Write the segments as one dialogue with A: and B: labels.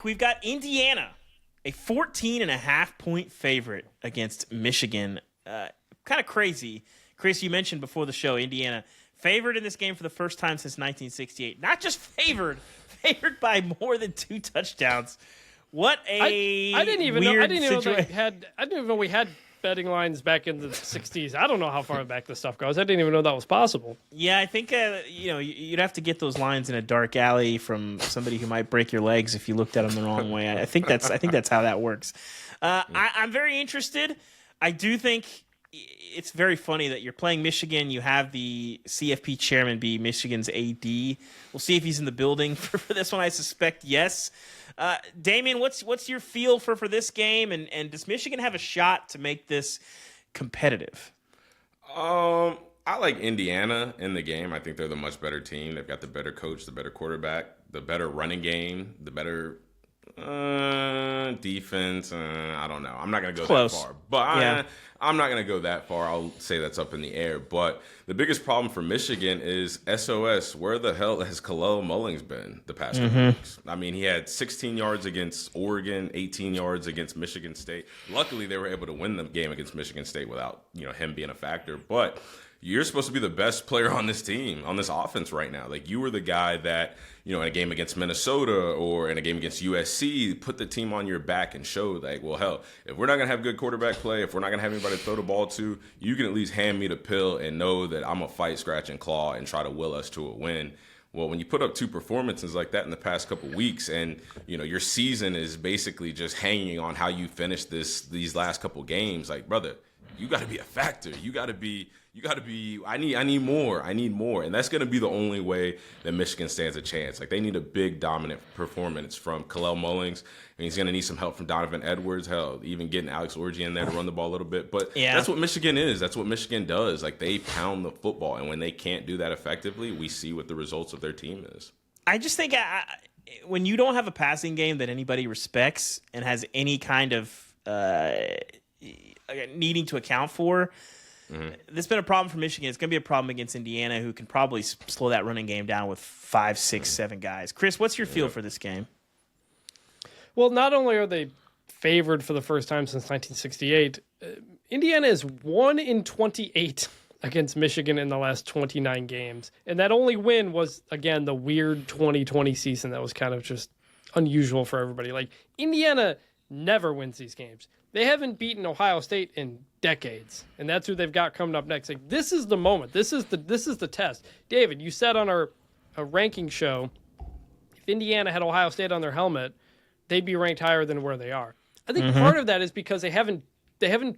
A: We've got Indiana, a 14.5-point favorite against Michigan. Kind of crazy. Chris, you mentioned before the show, Indiana favored in this game for the first time since 1968. Not just favored by more than 2 touchdowns. What a
B: I didn't even
A: weird
B: know
A: situation.
B: I didn't even know we had betting lines back in the 60s. I don't know how far back this stuff goes. I didn't even know that was possible.
A: Yeah, I think you'd have to get those lines in a dark alley from somebody who might break your legs if you looked at them the wrong way. I think that's how that works. I'm very interested. I do think it's very funny that you're playing Michigan. You have the CFP chairman be Michigan's AD. We'll see if he's in the building for this one. I suspect yes. Damien, what's your feel for this game, and does Michigan have a shot to make this competitive?
C: I like Indiana in the game. I think they're the much better team. They've got the better coach, the better quarterback, the better running game, the better defense. I don't know. I'm not going to go that far. But I'm not going to go that far. I'll say that's up in the air. But the biggest problem for Michigan is SOS. Where the hell has Kalel Mullings been the past couple weeks? I mean, he had 16 yards against Oregon, 18 yards against Michigan State. Luckily, they were able to win the game against Michigan State without him being a factor. But you're supposed to be the best player on this team, on this offense right now. Like, you were the guy that, in a game against Minnesota or in a game against USC, put the team on your back and showed, like, well, hell, if we're not going to have good quarterback play, if we're not going to have anybody to throw the ball to, you can at least hand me the pill and know that I'm going to fight, scratch, and claw and try to will us to a win. Well, when you put up 2 performances like that in the past couple weeks and, your season is basically just hanging on how you finish these last couple games, like, brother, you got to be a factor. You got to be, I need more. And that's going to be the only way that Michigan stands a chance. Like, they need a big, dominant performance from Kalel Mullings. And he's going to need some help from Donovan Edwards. Hell, even getting Alex Orji in there to run the ball a little bit. But That's what Michigan is. That's what Michigan does. Like, they pound the football. And when they can't do that effectively, we see what the results of their team is.
A: I just think when you don't have a passing game that anybody respects and has any kind of needing to account for, There's been a problem for Michigan. It's going to be a problem against Indiana, who can probably slow that running game down with 5, 6, 7 guys. Chris, what's your feel for this game?
B: Well, not only are they favored for the first time since 1968, Indiana is 1-28 against Michigan in the last 29 games. And that only win was, again, the weird 2020 season that was kind of just unusual for everybody. Like, Indiana never wins these games. They haven't beaten Ohio State in decades, and that's who they've got coming up next. Like, this is the moment. This is the test. David, you said on our ranking show, if Indiana had Ohio State on their helmet, they'd be ranked higher than where they are. I think part of that is because they haven't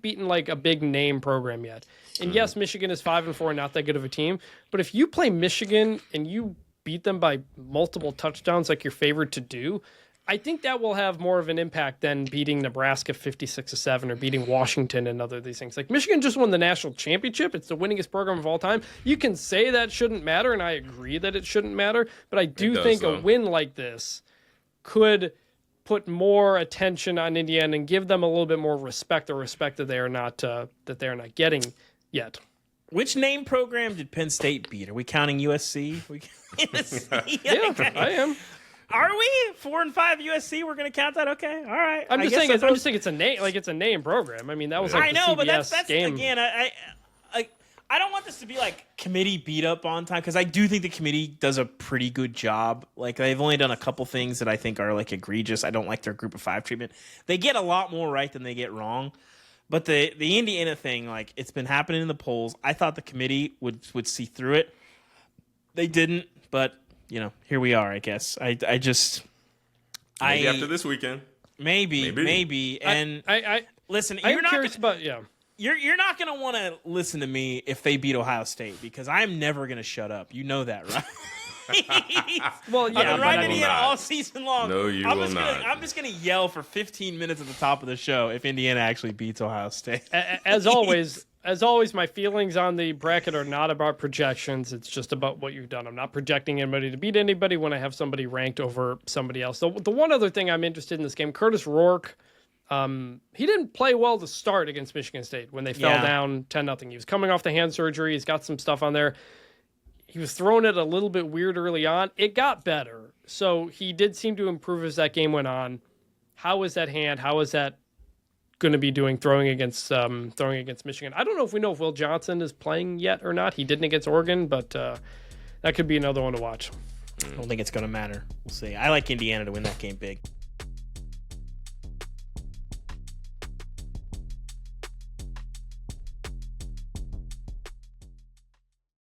B: beaten like a big name program yet. And yes, Michigan is 5-4, not that good of a team. But if you play Michigan and you beat them by multiple touchdowns like you're favored to do, I think that will have more of an impact than beating Nebraska 56-7 or beating Washington and other these things. Like, Michigan just won the national championship. It's the winningest program of all time. You can say that shouldn't matter, and I agree that it shouldn't matter. But I do think a win like this could put more attention on Indiana and give them a little bit more respect, or respect that they are not getting yet.
A: Which name program did Penn State beat? Are we counting USC?
B: Yeah, I am.
A: Are we 4 and 5 USC? We're going to count that. Okay, all right.
B: I'm just saying it's a name. Like, it's a name program. I mean, that was like
A: I know,
B: the CBS
A: but that's
B: game.
A: Again, I don't want this to be like committee beat up on time, because I do think the committee does a pretty good job. Like, they've only done a couple things that I think are like egregious. I don't like their group of 5 treatment. They get a lot more right than they get wrong. But the Indiana thing, like, it's been happening in the polls. I thought the committee would see through it. They didn't, but here we are, I guess.
C: Maybe after this weekend.
A: Maybe. And listen,
B: I'm curious about
A: You're not going to want to listen to me if they beat Ohio State, because I'm never going to shut up. You know that, right?
B: Well, yeah,
A: I've been riding Indiana all season long.
C: No, you will not.
A: I'm just going to yell for 15 minutes at the top of the show if Indiana actually beats Ohio State.
B: As always, my feelings on the bracket are not about projections. It's just about what you've done. I'm not projecting anybody to beat anybody when I have somebody ranked over somebody else. So the one other thing I'm interested in this game, Kurtis Rourke, he didn't play well to start against Michigan State when they fell down 10-0. He was coming off the hand surgery. He's got some stuff on there. he was throwing it a little bit weird early on. It got better. So he did seem to improve as that game went on. How is that hand? How is that going to be doing throwing against Michigan? I don't know if we know if Will Johnson is playing yet or not. He didn't against Oregon, but that could be another one to watch.
A: I don't think it's going to matter. We'll see. I like Indiana to win that game big.